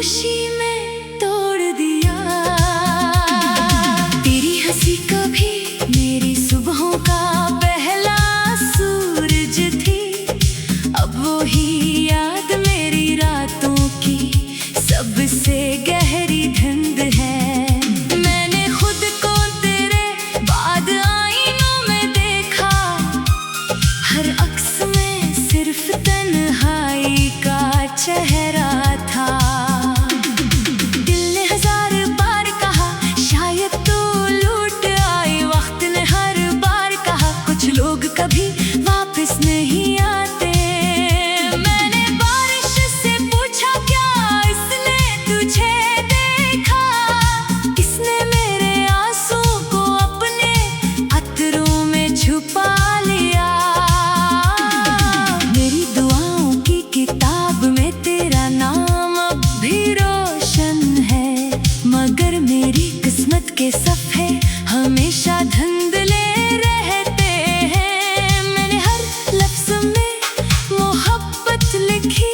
खामोशी में तोड़ दिया। तेरी हंसी कभी मेरी सुबहों का पहला सूरज थी। अब वो ही याद मेरी रातों की सबसे गहरी धुंध है। मैंने खुद को तेरे बाद आईनों में देखा, हर अक्स में सिर्फ तन्हाई का चेहरा था। दिल ने हजार बार कहा शायद तू लौट आई, वक्त ने हर बार कहा कुछ लोग कभी वापस नहीं आते। मैंने बारिश से पूछा क्या इसने तुझे देखा, किसने मेरे आंसू को अपने अतरों में छुपा लिया। मेरी दुआओं की किताब में तेरा नाम अब भी रोशन है, मगर मेरी किस्मत के सफ़े हमेशा धुंधले रहते हैं। मैंने हर लफ्ज़ में मोहब्बत लिखी,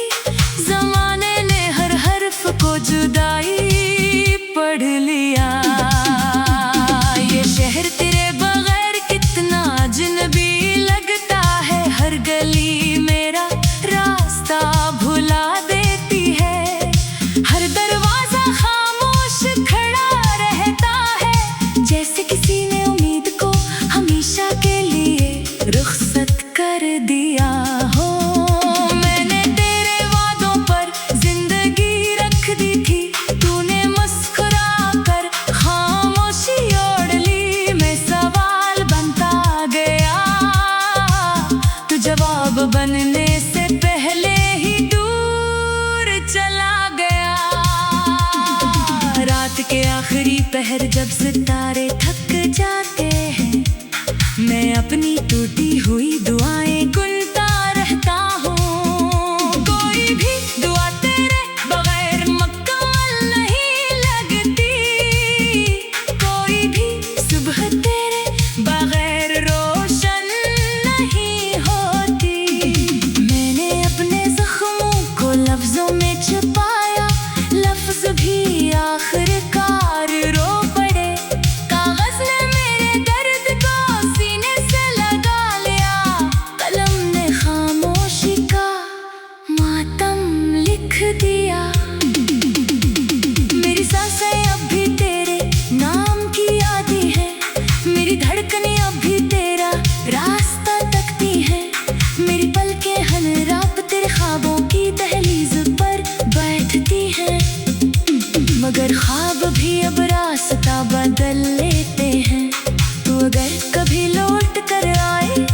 ज़माने ने हर हर्फ को जुदाई पढ़ लिया। ये शहर तेरे बगैर कितना अजनबी लगता है, हर गली मेरा रास्ता भुला देती है। हर दरवाजा खामोश खड़ा रहता है, जैसे किसी ने उम्मीद को हमेशा के लिए रुखसत कर दिया हो। मैंने तेरे वादों पर जिंदगी रख दी थी, तूने मुस्कुरा कर खामोशी ओढ़ ली। मैं सवाल बनता गया, तू जवाब बनने से पहले ही दूर चला गया। रात के आखिरी पहर जब सितारे थक जाते हैं, मैं अपनी टूटी हुई दुआएं गुनता रहता हूँ। कोई भी दुआ तेरे बगैर मुकम्मल नहीं लगती, कोई भी सुबह तेरे बगैर रोशन नहीं होती। मैंने अपने जख्मों को लफ्जों में छुपाया, लफ्ज भी आखिरकार रो पड़े। कागज ने मेरे दर्द को सीने से लगा लिया, कलम ने खामोशी का मातम लिख दिया। मेरी सांसें अब भी तेरे नाम की आती है, मेरी धड़कनें अब भी तेरा रास्ता तकती हैं। मेरी पलकें हर रात तेरे ख्वाबों की दहलीज पर बैठती हैं, मगर ख्वाब भी अब रास्ता बदल लेते हैं। तू अगर कभी लौट कर आए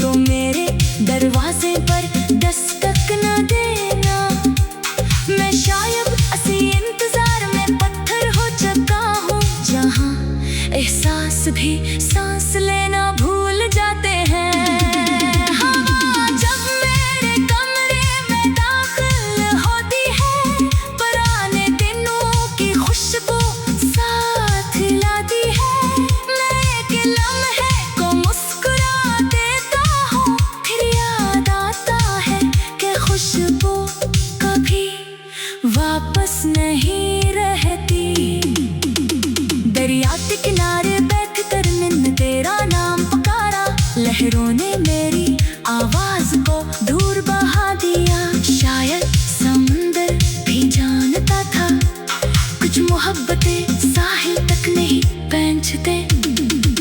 तो मेरे दरवाजे पर दस्तक न देना। मैं शायद इसी इंतजार में पत्थर हो चुका हूँ, जहाँ एहसास भी सांस लेना भूल जाते हैं। हवा जब मेरे कमरे में दाखिल होती है, पुराने दिनों की खुशबू साथ लाती है। मैं एक लम्हे को मुस्कुरा देता हूँ, फिर याद आता है कि खुशबू कभी वापस नहीं रहती। दरिया के किनारे बैठ कर मैंने तेरा नाम पुकारा, लहरों ने मेरी आवाज को दूर बहा दिया। शायद समुंदर भी जानता था कुछ मोहब्बतें साहिल तक नहीं पहुंचते।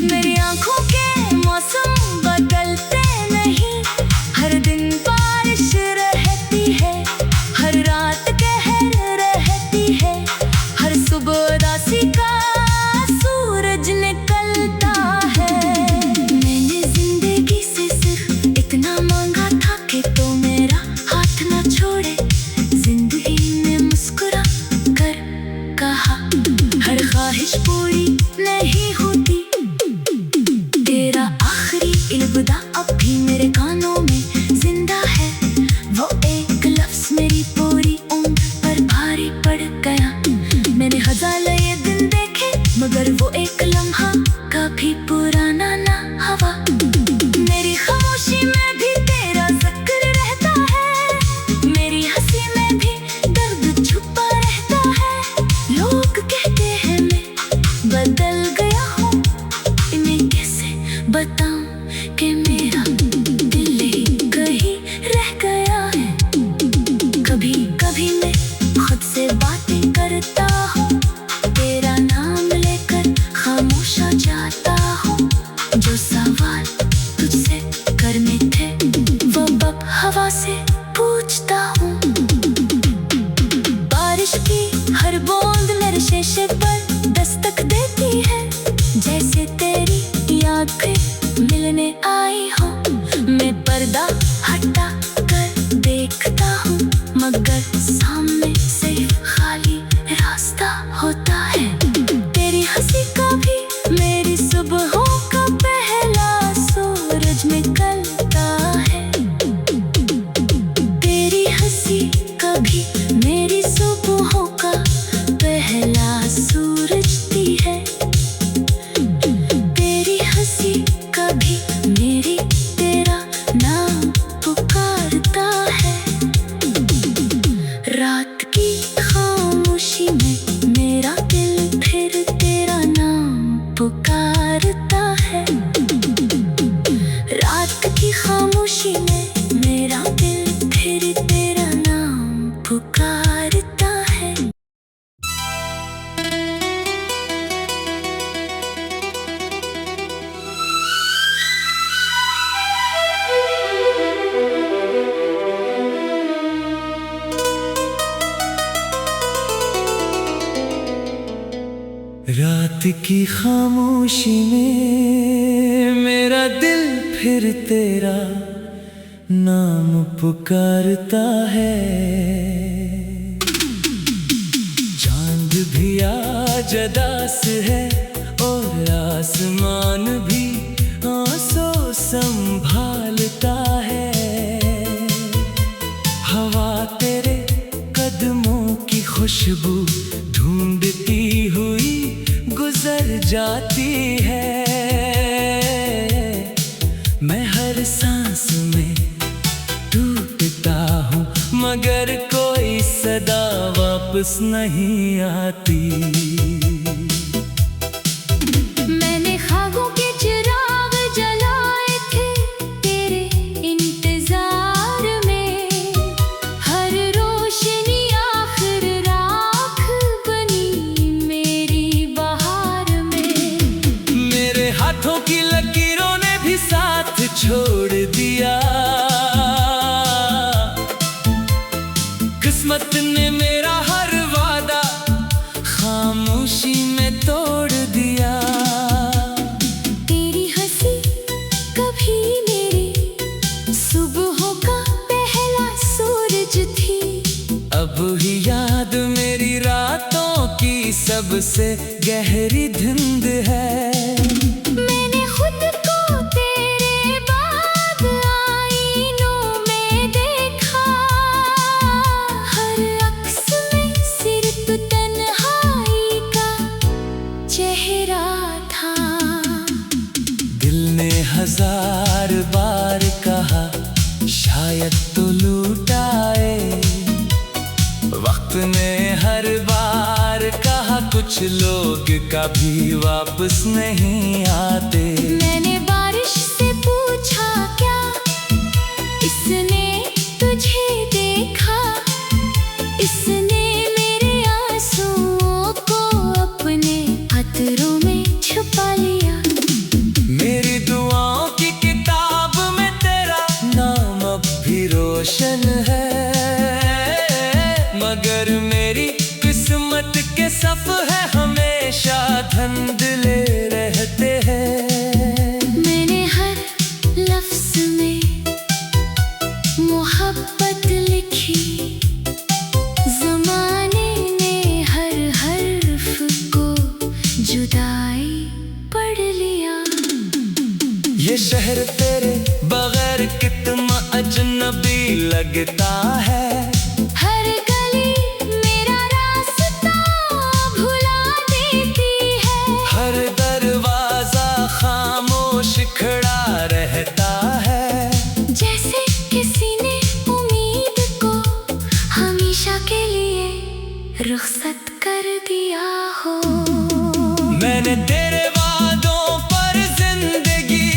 मेरी आंखों के मौसम बदलते नहीं, हर दिन बारिश रहती है, हर रात कहर रहती है, हर सुबह उदासी का सूरज निकलता है। मैंने जिंदगी से सिर्फ इतना मांगा था कि तो मेरा हाथ न छोड़े। जिंदगी ने मुस्कुरा कर कहा हर ख्वाहिश पूरी नहीं होती। तेरा आखिरी इल्बदा अब भी मेरे कानों में जिंदा है, वो एक लफ्ज मेरी पूरी उम्र पर भारी पड़ गया। मैंने हजार ये दिन देखे, मगर वो एक लम्हा कभी पुराना ना हवा। मेरी खामोशी में भी तेरा जिक्र रहता है, मेरी हंसी में भी दर्द छुपा रहता है। रात की खामोशी में मेरा दिल फिर तेरा नाम पुकारता है। चांद भी आज उदास है और आसमान भी आंसू संभालता है। हवा तेरे कदमों की खुशबू ढूंढती हुई गुजर जाती है। मैं हर सांस में टूटता हूँ मगर कोई सदा वापस नहीं आती। मैंने ख्वाबों के चिराग जलाए थे तेरे इंतजार में, हर रोशनी आखिर राख बनी मेरी बहार में। मेरे हाथों की लकीरों ने भी साथ छोड़ दिया, किस्मत ने मेरा हर वादा खामोशी में तोड़ दिया। तेरी हंसी कभी मेरी सुबहों का पहला सूरज थी, अब ही याद मेरी रातों की सबसे गहरी धुंध है। मैंने खुद को तेरे बाद आईनों में देखा, हर अक्स में सिर्फ तन्हाई का चेहरा था। दिल ने हजार बार कहा शायद तो लूटाए, वक्त ने हर बार कहा कुछ लोग कभी वापस नहीं आते। मैंने बारिश से पूछा क्या इसने तुझे देखा, इसने मेरे आंसुओं को अपने अतरों में छुपा लिया। मेरी दुआओं की किताब में तेरा नाम अब भी रोशन है, मगर मेरी किस्मत के सफ़े हमेशा धुंधले रहते हैं। मैंने हर लफ्ज़ में मोहब्बत लिखी, ज़माने ने हर हर्फ को जुदाई पढ़ लिया। ये शहर तेरे बगैर कितना अजनबी लगता है, हर गली मेरा रास्ता भुला देती है। हर दरवाजा खामोश खड़ा रहता है। जैसे किसी ने उम्मीद को हमेशा के लिए रुखसत कर दिया हो। मैंने तेरे वादों पर जिंदगी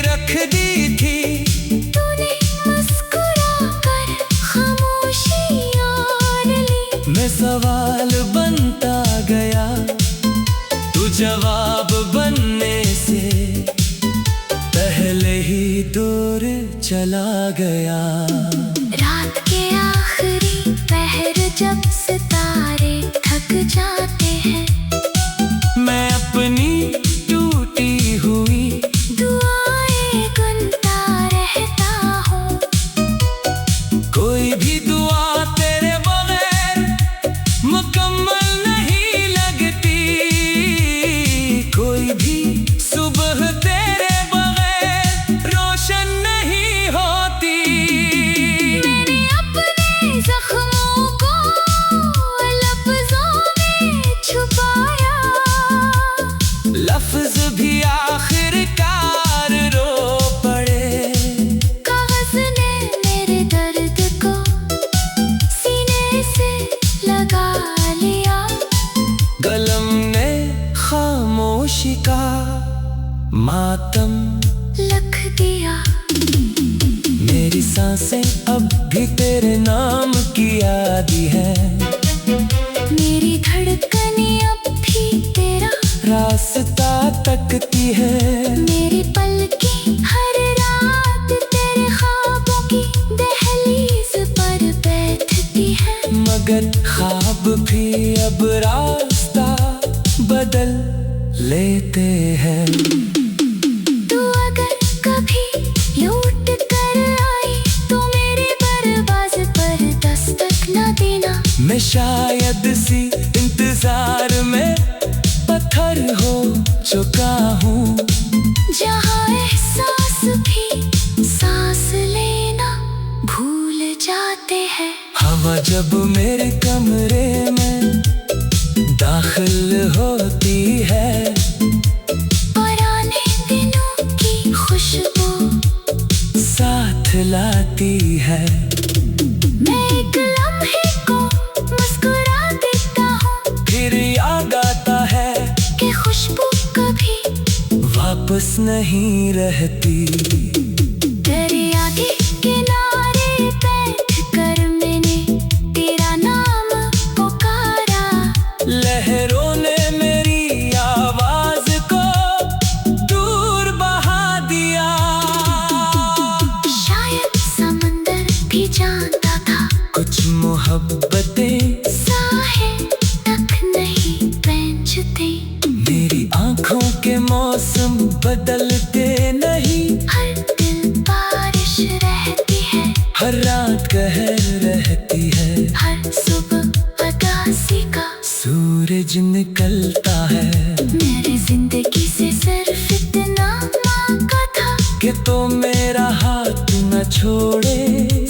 रख दी थी, तूने मुस्कुरा कर खामोशी आन ली। मैं सवाल बनता गया, तू जवाब बनने से पहले ही दूर चला गया। रात के आखिरी पहर जब सितारे थक जाते हैं, मैं अपनी टूटी हुई दुआएं गुनता रहता हूँ। कोई भी दुआ तेरे बगैर मुकम्मल नहीं लगती, कोई भी सुबह तेरे बगैर रोशन नहीं होती। मैंने अपने जख्मों को लफ्ज़ों में छुपाया, लफ्ज भी आखिरकार रो पड़े। कागज़ ने मेरे दर्द को सीने से लगा लिया, कलम ने खामोशी का मातम लिख दिया। मेरी सांसें अब भी तेरे नाम की यादी है, मेरी धड़कनें अब भी तेरा रास्ता तकती है। मेरी पलकें हर रात तेरे ख्वाबों की दहलीज पर बैठती है। मगर ख्वाब भी अब रास्ता बदल लेते हैं। तू अगर कभी लौट कर आई तो मेरे दरवाजे पर दस्तक न देना। मैं शायद सी इंतजार में पत्थर हो चुका हूँ, जहाँ एहसास भी सांस लेना भूल जाते हैं। हवा जब मेरे कमरे में दाखिल होती है, पुराने दिनों की खुशबू साथ लाती है। मैं एक लम्हे को मुस्कुरा देता हूँ, फिर याद आता है कि खुशबू कभी वापस नहीं रहती। दरिया के किनारे बैठ कर मैंने तेरा नाम पुकारा। लहरों ने मेरी आवाज को दूर बहा दिया। शायद समंदर भी जानता था कुछ मोहब्बतें साहिल तक नहीं पहुंचती। मेरी आंखों के मौसम बदलते नहीं, हर दिल बारिश रहती है, हर रात कहर रहती है। हर सुबह अगासी का सूरज निकलता है मेरी जिंदगी से सिर्फ इतना मांगा था कि तो मेरा हाथ न छोड़े।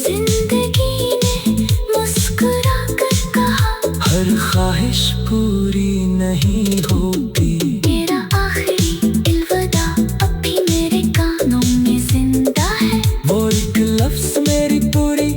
जिंदगी ने मुस्कुरा कर कहा, हर ख्वाहिश पूरी नहीं होती। मेरा आखिरी अलविदा अब भी मेरे कानों में जिंदा है। वो एक लफ्ज मेरी पूरी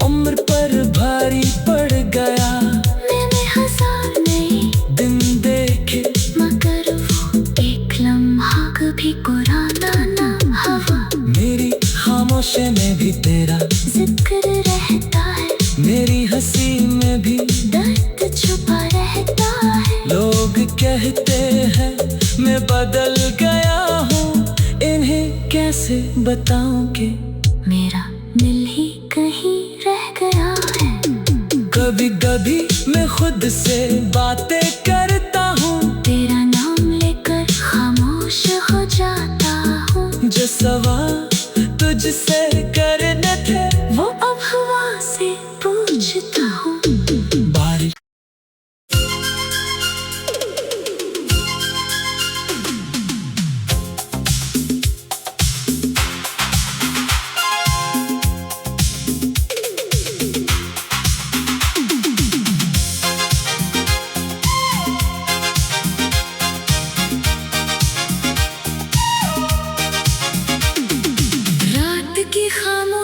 उम्र पर भारी पड़ गया। मैंने हजार नए दिन देखे मगर वो एक लम्हा कभी पुराना ना हवा। मेरी खामोशी में भी तेरा जिक्र रहता है, मेरी हंसी में भी दर्द छुपा रहता है। लोग कहते हैं मैं बदल गया हूँ, इन्हें कैसे बताऊं कि मेरा दिल ही कहीं रह गया है। कभी कभी मैं खुद से बातें करता हूँ, तेरा नाम लेकर खामोश हो जाता हूँ। जो सवाल तुझसे करने थे वो अब हवा से पूछता हूँ। बारिश रात की खामोशी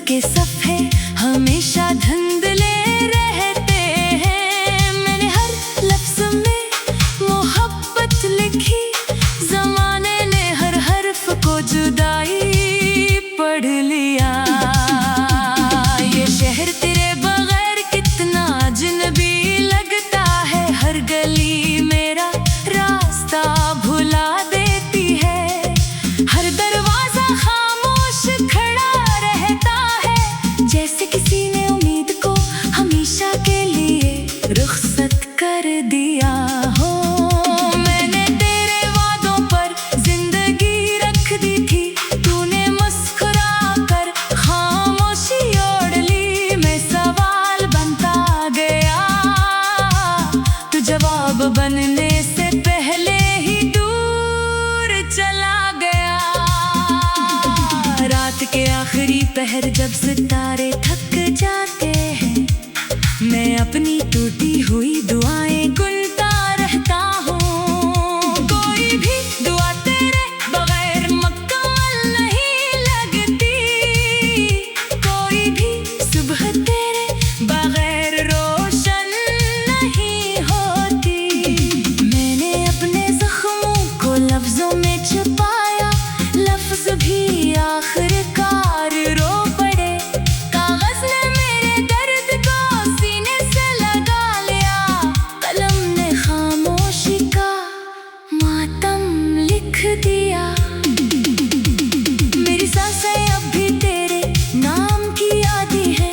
के सफ़े हमेशा धुंधले रहते हैं। मैंने हर लफ्ज़ में मोहब्बत लिखी, ज़माने ने हर हर्फ को जुदाई पढ़ लिया। ये शहर तेरे बगैर कितना अजनबी लगता है, हर गली मेरा रास्ता भुला देती है। हर दरवाजा खामोश खड़ा रहता है, जैसे किसी ने उम्मीद को हमेशा के लिए रुखसत कर दिया हो। मैंने तेरे वादों पर जिंदगी रख दी थी, तूने मुस्कुरा कर खामोशी ओढ़ ली। मैं सवाल बनता गया, तू जवाब बनने से पहले ही दूर चला गया। रात के आखिरी पहर जब सितारे थक जाते हैं, मैं अपनी टूटी हुई दुआएं गुनता रहता हूँ। कोई भी दुआ तेरे बगैर मुकम्मल नहीं लगती, कोई भी सुबह तेरे बगैर रोशन नहीं होती। मैंने अपने जख्मों को लफ्जों में छुपाया, लफ्ज भी आखिरकार रो पड़े। कागज ने मेरे दर्द को सीने से लगा लिया, कलम ने खामोशी का मातम लिख दिया। मेरी सांसें अब भी तेरे नाम की आती है,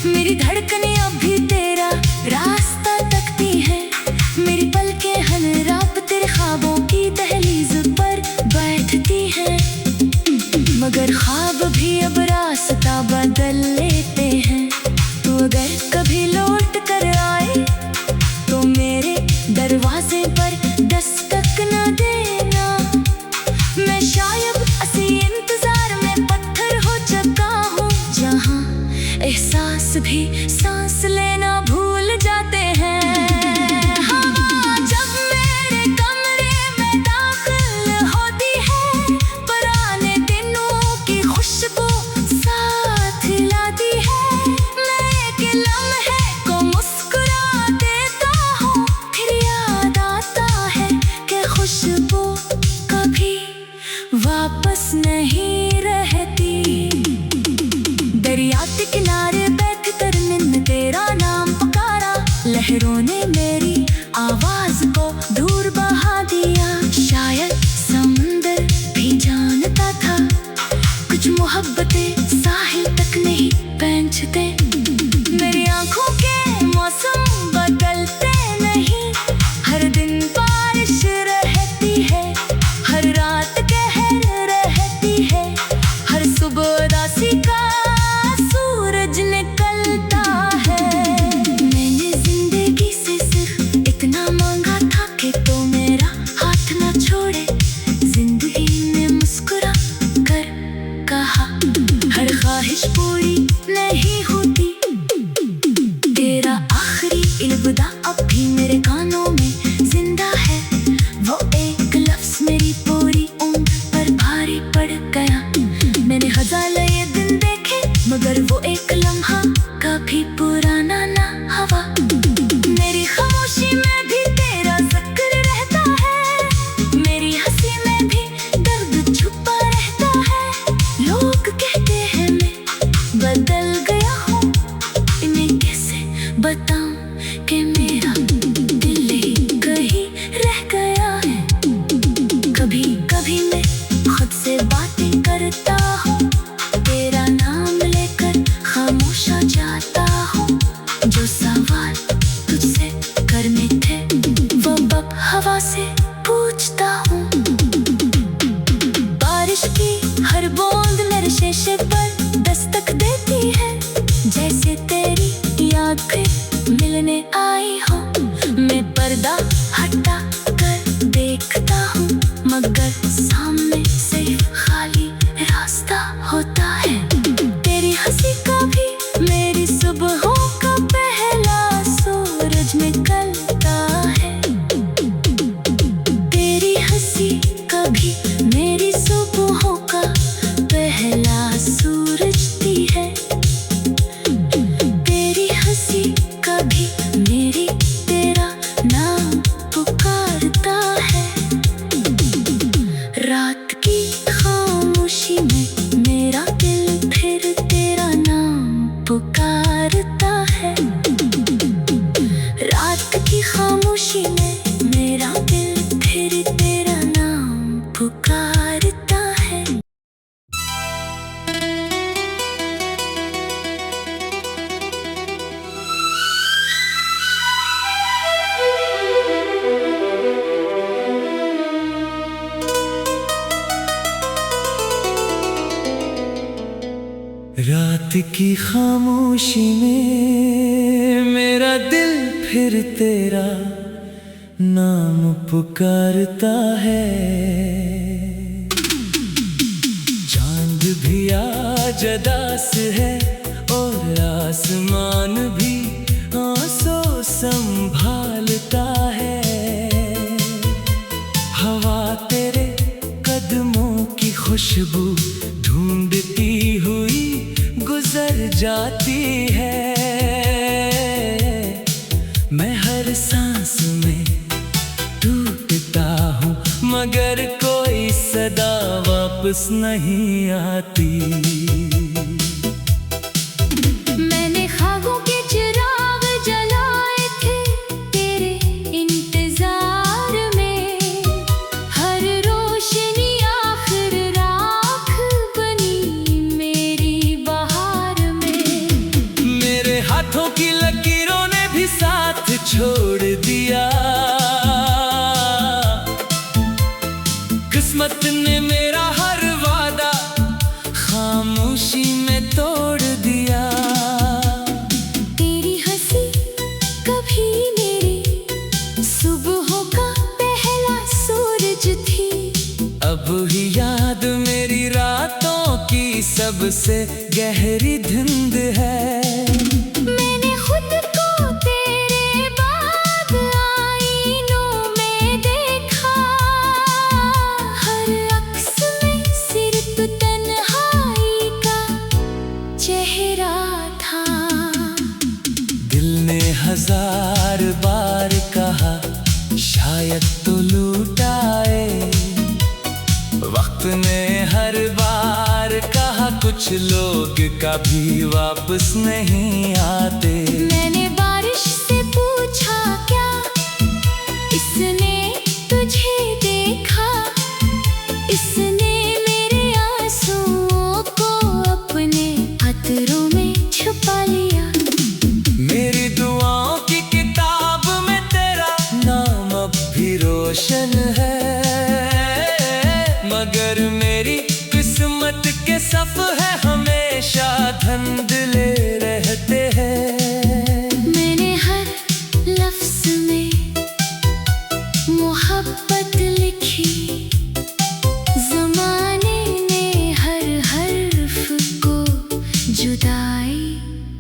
मेरी धड़कनें अब भी तेरा रास्ता तकती हैं। मेरी पलकें हर रात तेरे ख्वाबों की दहलीज पर बैठती हैं, मगर ख्वाब भी अब रास्ता बदल लेते हैं। तू अगर कभी लौट कर आए तो मेरे दरवाजे पर दस्तक न देना। मैं शायद इसी इंतजार में पत्थर हो चुका हूँ, जहाँ एहसास भी सांस लेना भूल जाते हैं। हवा जब मेरे कमरे में दाखिल होती है, पुराने दिनों की खुशबू साथ लाती है। मैं एक लम्हे को मुस्कुरा देता हूँ, फिर याद आता है कि खुशबू कभी वापस नहीं रहती। दरिया के किनारे बैठ कर मैंने तेरा नाम पुकारा, लहरों ने मेरी आवाज को दूर बहा दिया। शायद समुंदर भी जानता था, कुछ मोहब्बतें साहिल तक नहीं पहुंचते। मेरी आंखों के मौसम बदलते नहीं, हर दिन बारिश रहती है, हर रात कहर रहती है, हर सुबह उदासी का सूरज निकलता है। मैंने जिंदगी से सिर्फ इतना मांगा था कि तो मेरा हाथ न छोड़े। जिंदगी ने मुस्कुरा कर कहा, हर ख्वाहिश पूरी नहीं होती। तेरा आखिरी अलविदा अब भी मेरे कानों में जिंदा है, वो एक लफ्ज मेरी पूरी उम्र पर भारी पड़ गया। मैंने हजार ये दिन देखे, मगर वो एक लम्हा कभी पुराना ना हवा। मेरी खामोशी में भी तेरा जिक्र रहता है, मेरी हंसी में भी दर्द छुपा रहता है। लोग कहते हैं मैं बदल गया हूँ, इन्हें कैसे बताऊं कि मेरा दिल ही कहीं रह गया है। कभी कभी मैं खुद से बातें करता हूँ, तेरा नाम लेकर खामोश हो जाता हूँ। जो सवाल तुझसे करने थे वो अब हवा से पूछता हूँ। बारिश की हर बूंद मेरे शीशे पर दस्तक देती है, जैसे तेरी याद फिर मिलने आई हो। मैं पर्दा हटा कर देखता हूँ, मगर सामने सिर्फ खाली रास्ता होता है। तेरी हंसी का भी मेरी सुबहों का पहला सूरज निकलता है। तेरी हंसी कभी मेरी सुबहों का पहला सूरज दी है। रात की खामोशी में मेरा दिल फिर तेरा नाम पुकारता है। चांद भी आज उदास है और आसमान भी आंसू संभालता है। हवा तेरे कदमों की खुशबू ढूंढती हुई गुजर जाती है। मैं हर सांस में टूटता हूँ मगर कोई सदा वापस नहीं आती। मैंने ख्वाबों के चिराग जलाए थे तेरे इंतजार में, हर रोशनी आखिर राख बनी मेरी बहार में। मेरे हाथों की लकीरों ने भी साथ छोड़ दिया, किस्मत ने मेरा हर वादा खामोशी में तोड़ दिया। तेरी हंसी कभी मेरी सुबहों का पहला सूरज थी, अब ही याद मेरी रातों की सबसे गहरी धुंध है। मैंने खुद को तेरे बाद आईनों में देखा, हर अक्स में सिर्फ तन्हाई का चेहरा था। दिल ने हजार बार कहा शायद तो लूटाए, वक्त ने हर बार कहा कुछ लोग कभी वापस नहीं आते। मैंने बारिश से पूछा क्या इसने तुझे देखा, इसने मेरे आंसुओं को अपने अतरों में छुपा लिया। मेरी दुआओं की किताब में तेरा नाम अब भी रोशन है, मगर मेरी किस्मत के सफ़े हमेशा धुंधले रहते हैं। मैंने हर लफ्ज़ में मोहब्बत लिखी, ज़माने ने हर हर्फ को जुदाई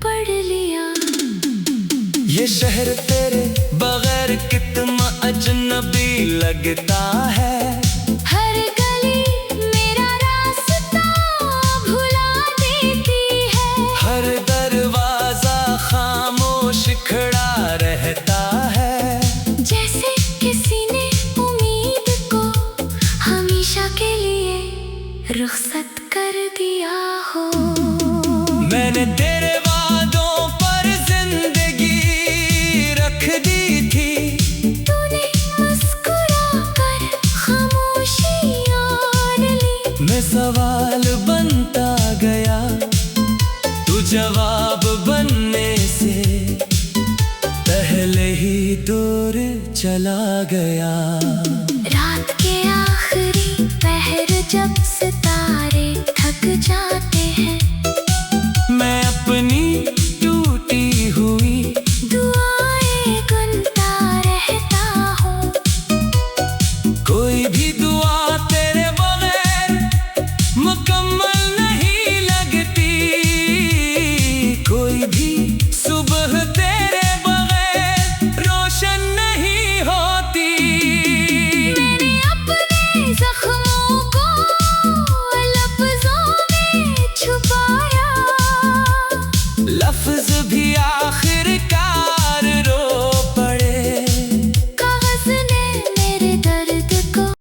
पढ़ लिया। ये शहर तेरे बगैर कितना अजनबी लगता है, हर गली मेरा रास्ता भुला देती है। हर दरवाजा खामोश खड़ा रहता है। जैसे किसी ने उम्मीद को हमेशा के लिए रुखसत कर दिया हो। मैंने तेरे वादों पर जिंदगी रख दी थी, तूने मुस्कुरा कर खामोशी ओढ़ ली। मैं सवाल बनता गया, तू जवाब बनने से पहले ही दूर चला गया। रात के आखिरी पहर जब सितारे थक जाते हैं, मैं अपनी टूटी हुई दुआएं गुनता रहता हूँ। कोई भी दुआ